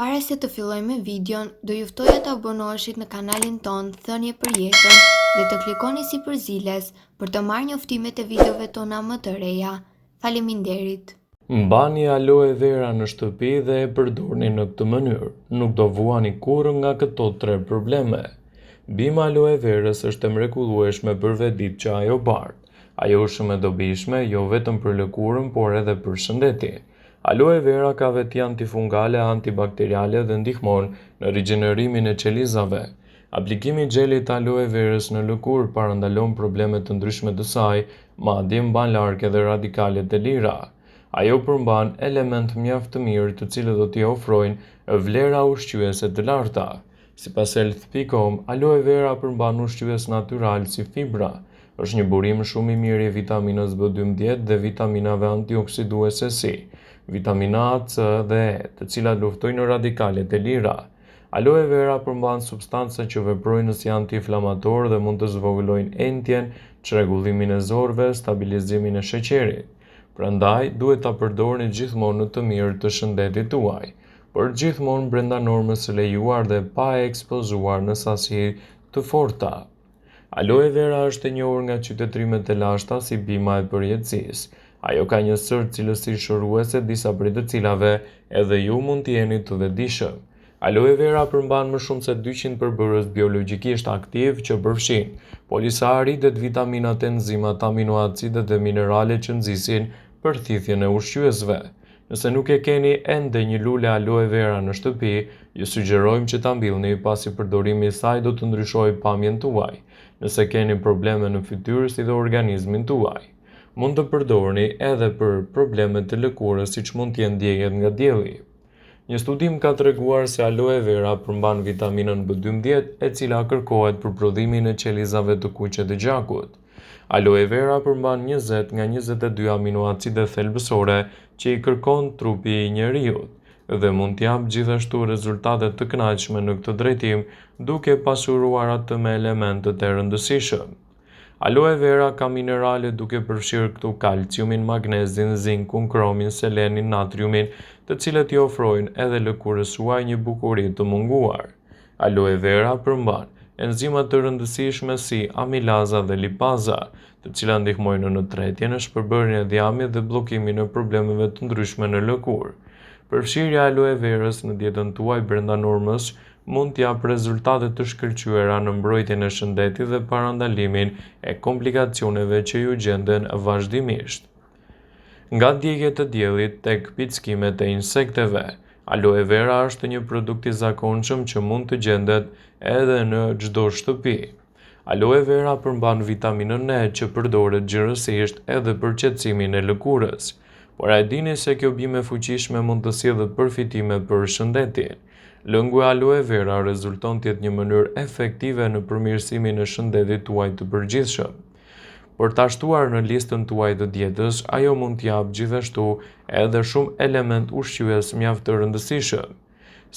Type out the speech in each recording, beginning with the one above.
Para se të filloj me videon, do ju ftoja të abonoheshit në kanalin ton Thënie për Jetën dhe të klikoni si përziles për të marrë njoftimet e videove tona më të reja. Faleminderit. Mbani aloe vera në shtëpi dhe e përdorni në këtë mënyrë. Nuk do vuani kurrë nga këto 3 probleme. Bima aloe verës është e mrekullueshme për vetditë që ajo bart. Ajo është shumë e dobishme jo vetëm për lëkurën, por edhe për shëndetin. Aloe vera ka veti antifungale, antibakteriale dhe ndihmon në rigjinerimin e qelizave. Aplikimi i xhelit aloe verës në lëkurë parandalon probleme të ndryshme të saj, madje mban larg edhe radikalet e lira. Ajo përmban element mjaft të mirë të cilët do t'i ofrojnë vlera ushqyese të larta. Sipas health.com, aloe vera përmban ushqyes natyral si fibra. Është një burim shumë i mirë i vitaminës B12 dhe vitaminave antioksiduese si vitamina A, C dhe E, të cilat luftojnë radikalet e lira. Aloe vera përmban substanca që veprojnë si antiinflamator dhe mund të zvogëlojnë entjen, çrregullimin e zorëve, stabilizimin e sheqerit. Prandaj, duhet ta përdorni gjithmonë në të mirë të shëndetit tuaj, por gjithmonë brenda normës së lejuar dhe pa e ekspozuar në sasi të forta. Aloe vera është e njohur nga qytetrimet e lashta si bima e përjetësisë. Ajo ka një sër cilësi shëruese, disa prej të cilave edhe ju mund të jeni të vetëdijshëm. Aloe vera përmban më shumë se 200 përbërës biologjikisht aktiv që përfshin polisaharidet, vitaminat, enzimat, aminoacidet dhe mineralet që nxisin përthithjen e ushqyesve. Nëse nuk e keni ende një lule aloe vera në shtëpi, ju sugjerojmë që ta mbillni pasi përdorimi i saj do të ndryshojë pamjen tuaj. Nëse keni probleme në fytyrë si dhe organizmin tuaj, mund të përdorni edhe për probleme të lëkurës siç mund të jenë djegjet nga dielli. Një studim ka treguar se aloe vera përmban vitaminën B12, e cila kërkohet për prodhimin e qelizave të kuqe të gjakut. Aloe vera përmban 20 nga 22 aminoacide thelbësore që i kërkon trupi i njeriut dhe mund të japë gjithashtu rezultate të kënaqshme në këtë drejtim, duke pasuruar atë me elemente të rëndësishëm. Aloe vera ka minerale duke përfshirë këtu kalciumin, magnezin, zinkun, kromin, selenin, natriumin, të cilët i ofrojnë edhe lëkurës suaj një bukuri të munguar. Aloe vera përmban enzima të rëndësishme si amilaza dhe lipaza, të cilat ndihmojnë në tretjen e shpërbërjen e djamit dhe bllokimin e problemeve të ndryshme në lëkurë. Përfshirja e aloe verës në dietën tuaj brenda normës mund të japë rezultate të shkëlqyera në mbrojtjen e shëndetit dhe parandalimin e komplikacioneve që ju gjenden vazhdimisht. Nga djegjet e diellit tek pickimet e insekteve, aloe vera është një produkt i zakonshëm që mund të gjendet edhe në çdo shtëpi. Aloe vera përmban vitaminën E që përdoret gjithësisht edhe për qetësimin e lëkurës. Por a e dini se kjo bimë e fuqishme mund të sjellë përfitime për shëndetin? Lëngu e aloe vera rezulton të jetë një mënyrë efektive në përmirësimin e shëndetit tuaj të përgjithshëm. Për ta shtuar në listën tuaj të dietës, ajo mund të japë gjithashtu edhe shumë element ushqyes mjaft të rëndësishëm.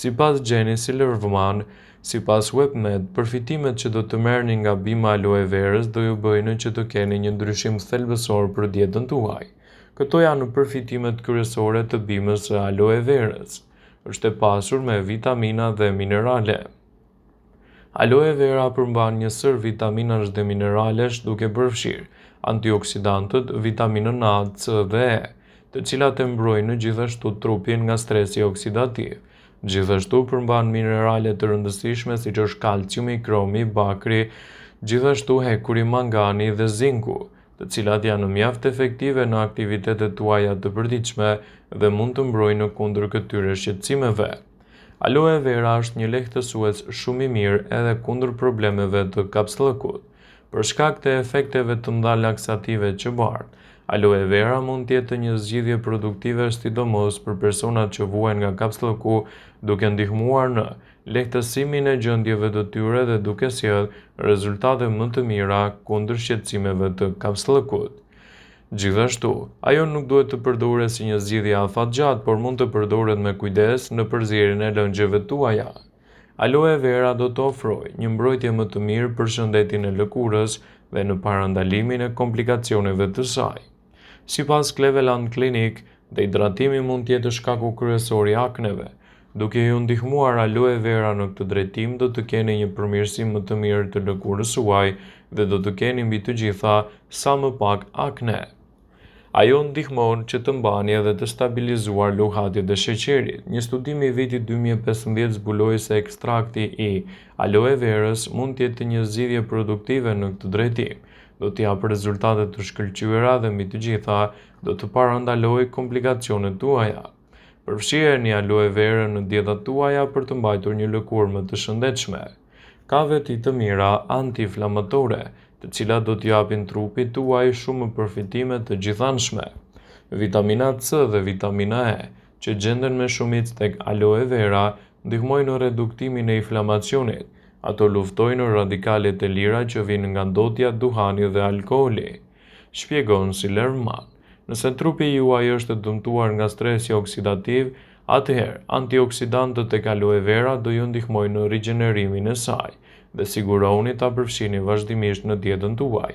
Sipas Jenny Silverman, sipas WebMed, përfitimet që do të merrni nga bima aloe verës do ju bëjnë që të keni një ndryshim thelbësor për dietën tuaj. Këto janë përfitimet kryesore të bimës së aloe verës. Është e pasur me vitamina dhe minerale. Aloe vera përmban një sër vitaminash dhe mineralesh duke përfshirë antioksidantët, vitaminën A, C dhe E, të cilat e mbrojnë gjithashtu trupin nga stresi oksidativ. Gjithashtu përmban minerale të rëndësishme siç është kalciumi, kromi, bakri, gjithashtu hekuri, mangani dhe zinku, të cilat janë mjaft efektive në aktivitetet tuaja të përditshme dhe mund të mbrojnë kundër këtyre shqetësimeve. Aloe vera është një lehtësues shumë i mirë edhe kundër problemeve të kapsllëkut. Për shkak të efekteve të mëdha laksative që bart, aloe vera mund të jetë një zgjidhje produktive sidomos për personat që vuajnë nga kapsllëku, duke ndihmuar në lehtësimin e gjendjeve të tyre dhe duke sjellë rezultate më të mira kundër shqetësimeve të kapsllëkut. Gjithashtu, ajo nuk duhet të përdoret si një zgjidhje afatgjatë, por mund të përdoret me kujdes në përzierjen e lëngjeve tuaja. Aloe vera do të ofrojë një mbrojtje më të mirë për shëndetin e lëkurës dhe në parandalimin e komplikacioneve të saj. Sipas Cleveland Clinic, dehidratimi mund të jetë shkaku kryesor i akneve. Duke ju ndihmuar aloe vera në këtë drejtim, do të keni një përmirësim më të mirë të lëkurës suaj dhe do të keni mbi të gjitha sa më pak akne. Ajo ndihmon që të mbani edhe të stabilizuar luhatjet e sheqerit. Një studim i vitit 2015 zbuloi se ekstrakti i aloe verës mund të jetë një zgjidhje produktive në këtë drejtim. Do të japë rezultate të shkëlqyera dhe mbi të gjitha do të parandalojë komplikacionet tuaja. Përfshireni aloe verën në dietat tuaja për të mbajtur një lëkurë më të shëndetshme. Ka veti të mira anti-inflamatore, të cilat do t'ju japin trupit tuaj shumë përfitime të gjithanshme. Vitamina C dhe vitamina E, që gjenden me shumicë tek aloe vera, ndihmojnë në reduktimin e inflamacionit. Ato luftojnë radikalet e lira që vijnë nga ndotja, duhani dhe alkooli. Shpjegon Silverman. Nëse trupi juaj është dëmtuar nga stresi oksidativ, atëherë antioksidantët tek aloe vera do ju ndihmojnë në rigjenerimin e saj dhe siguroni ta përfshini vazhdimisht në dietën tuaj.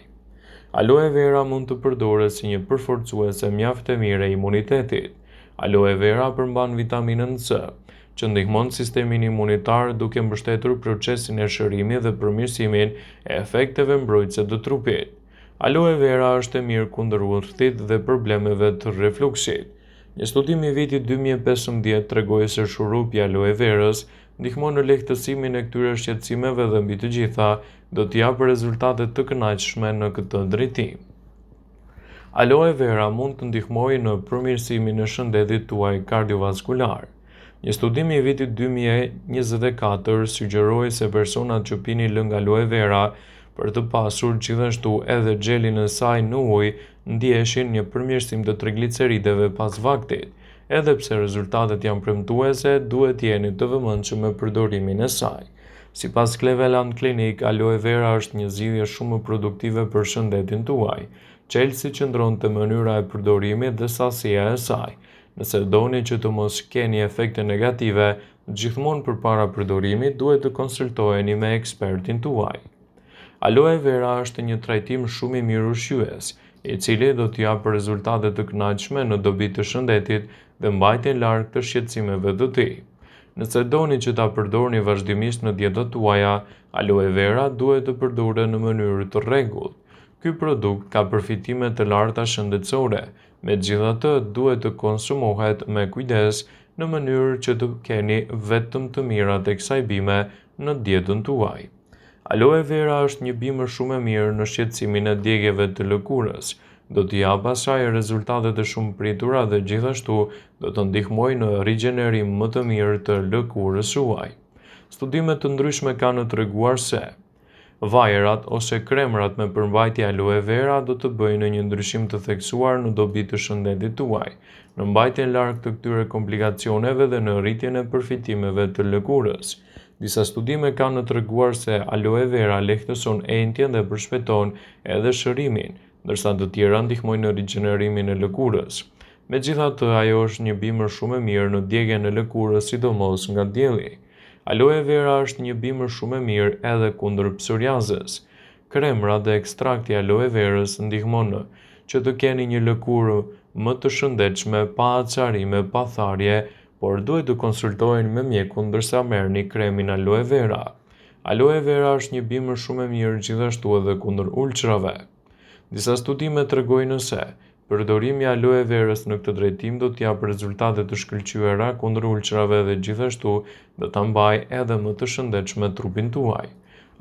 Aloe vera mund të përdoret si një përforcuese mjaft e mirë e imunitetit. Aloe vera përmban vitaminën C, që ndihmon sistemin imunitar duke mbështetur procesin e shërimit dhe përmirësimin e efekteve mbrojtëse të trupit. Aloe vera është e mirë kundër urthit dhe problemeve të refluksit. Një studim i vitit 2015 tregoi se shurupi i aloe verës ndihmon në lehtësimin e këtyre shqetësimeve dhe mbi të gjitha do të japë rezultate të kënaqshme në këtë drejtim. Aloe vera mund të ndihmojë në përmirësimin e shëndetit tuaj kardiovaskular. Një studim i vitit 2024 sugjeroi se personat që pinin lëng aloe vera për të pasur gjithashtu edhe xhelin e saj në ujë ndjeshin një përmirësim të triglicerideve pas vaktit. Edhe pse rezultatet janë premtuese, duhet jeni të vëmendshëm me përdorimin e saj. Sipas Cleveland Clinic, aloe vera është një zgjidhje shumë produktive për shëndetin tuaj. Çelësi qëndron te mënyra e përdorimit dhe sasia e saj. Nëse doni që të mos keni efekte negative, gjithmonë përpara përdorimit duhet të konsultoheni me ekspertin tuaj. Aloe vera është një trajtim shumë i mirë ushqyes, i cili do t'ju japë rezultate të kënaqshme në dobi të shëndetit dhe mbajtjen larg të shqetësimeve të tij. Nëse doni që ta përdorni vazhdimisht në dietat tuaja, aloe vera duhet të përdoret në mënyrë të rregullt. Ky produkt ka përfitime të larta shëndetësore, megjithatë duhet të konsumohet me kujdes në mënyrë që të keni vetëm të mirat e kësaj bime në dietën tuaj. Aloe vera është një bimë shumë e mirë në shqetësimin e djegjeve të lëkurës. Do t'i japë asaj rezultate të shumë pritura dhe gjithashtu do të ndihmojë në rigjenerim më të mirë të lëkurës suaj. Studime të ndryshme kanë treguar se vajrat ose kremrat me përmbajtje aloe vera do të bëjnë një ndryshim të theksuar në dobi të shëndetit tuaj, në mbajtjen larg të këtyre komplikacioneve dhe në rritjen e përfitimeve të lëkurës. Disa studime kanë treguar se aloe vera lehtëson entjen dhe përshpejton edhe shërimin, ndërsa të tjera ndihmojnë në rigjenerimin e lëkurës. Megjithatë, ajo është një bimër shumë e mirë në djegjen e lëkurës, sidomos nga dielli. Aloe vera është një bimër shumë e mirë edhe kundër psoriazës. Kremra dhe ekstrakti i aloe verës ndihmon që të keni një lëkurë më të shëndetshme, pa acarime, pa tharje, por duhet të konsultoheni me mjekun ndërsa merrni kremin aloe vera. Aloe vera është një bimër shumë e mirë gjithashtu edhe kundër ulçrave. Disa studime tregojnë se përdorimi i aloe verës në këtë drejtim do të japë rezultate të shkëlqyera kundër ulçrave dhe gjithashtu do ta mbajë edhe më të shëndetshme trupin tuaj.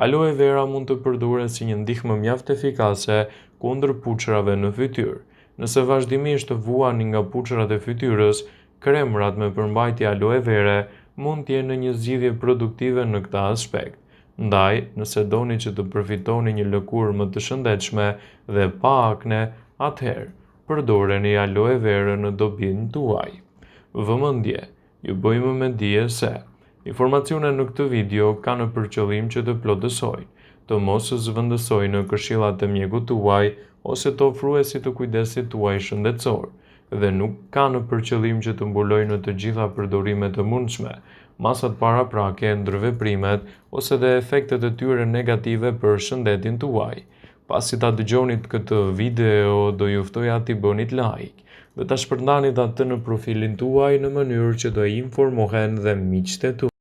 Aloe vera mund të përdoret si një ndihmë mjaft efikase kundër puçrave në fytyrë. Nëse vazhdimisht vuani nga puçrat e fytyrës, kremrat me përmbajtje aloe vere mund të jenë një zgjidhje produktive në këtë aspekt. Ndaj, nëse doni që të përfitoni një lëkurë më të shëndetshme dhe pa akne, atëherë përdoreni aloe vera në dobinë tuaj. Vëmendje, ju bëjmë me dije se informacionet në këtë video kanë për qëllim që të plotësojnë, të mos zëvendësojnë në këshillat e mjekut tuaj ose të ofruesit të kujdesit tuaj shëndetësor, dhe nuk kanë për qëllim që të mbulojnë në të gjitha përdorimet e mundshme, masat paraprake, ndërveprimet ose dhe efektet e tyre negative për shëndetin tuaj. Pasi ta dëgjonit këtë video, do ju ftoj t'i bënit like, dhe ta shpërndanit atë në profilin tuaj në mënyrë që do informohen dhe miqtë tuaj.